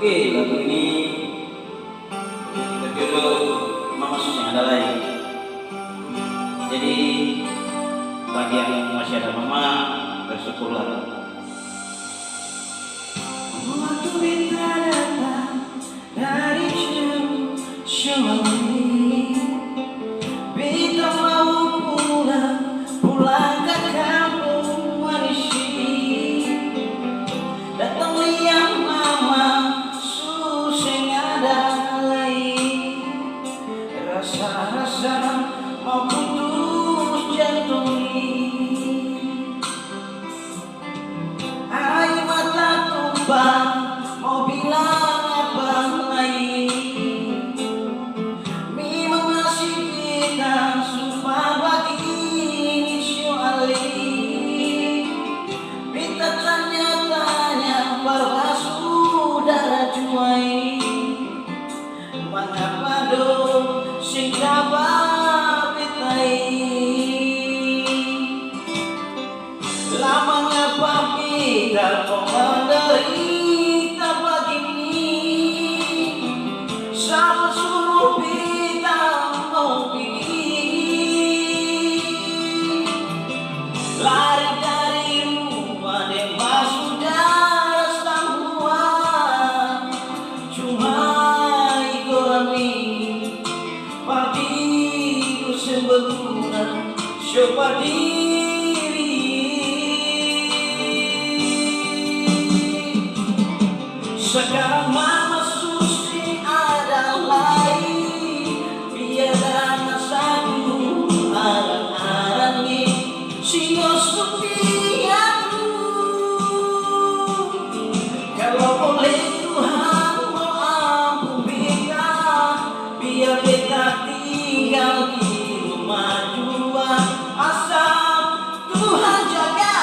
Oke, lagu ini berjudul Mama Sus yang ada lain. Jadi bagi yang masih ada mama, bersyukurlah. Waktu beta datang dari jauh Syawali, beta mau pulang ke kampung Wanisi. Datang lihat mama Sus yang ada lain, rasa-rasa mau putus jantung. Air mata tumpah, mau bilang apa lagi? Memang nasib kita sumpah bagi Syawali. Kita tanya-tanya para saudara cuai, mengapa dong sing kabar betai? Lama ngapa kita kok menderita begini? Siapa suruh kita mau pergi? Lari dari rumah dengan saudara semua, cuma ikut kami partiku sembeguna seperti sekarang mama Susi ada lain, biarlah satu arang-arangi sio supiaku. Kalau boleh Tuhan mau ampun beta, biar beta tinggal di rumah jua, asal Tuhan jaga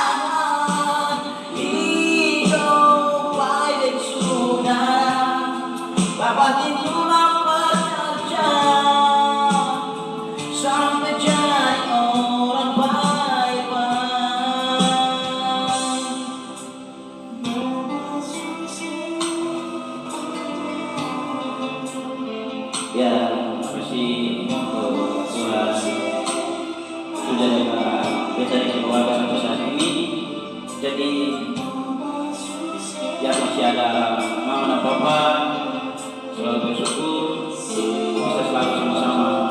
Bapak itulah bekerja sampai jadi orang baik-baik. Ya, masih sudah juga beta di keluarga sampai saat ini. Jadi ya masih ada mama dan papa, selalu bersyukur bisa selalu sama-sama.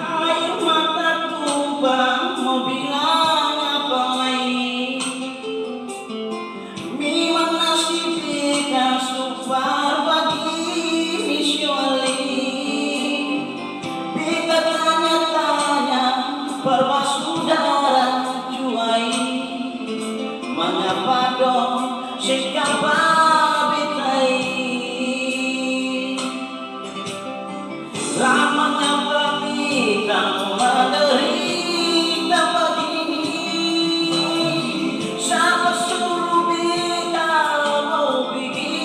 Air mata tumpah, mau bilang apa lagi? Memang nasib kita sumpah bagi Syawali. Kita tanya-tanya para saudara cuai, mengapa dong sikap betai? Lama ngapa kita menderita begini? Siapa suruh kita mau pergi?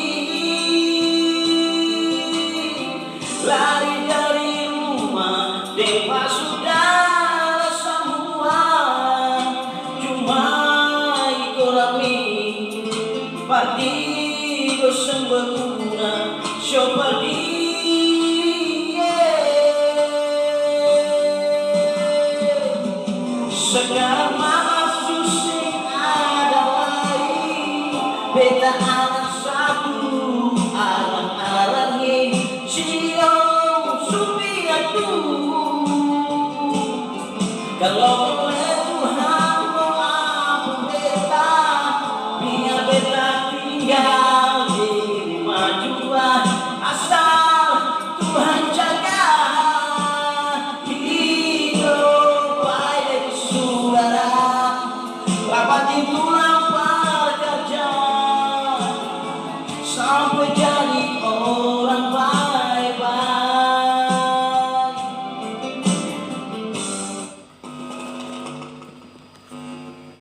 Lari dari rumah dewa saudara semua, cuma partiku sembeguna seperti sekarang mama Susi ada lain, beta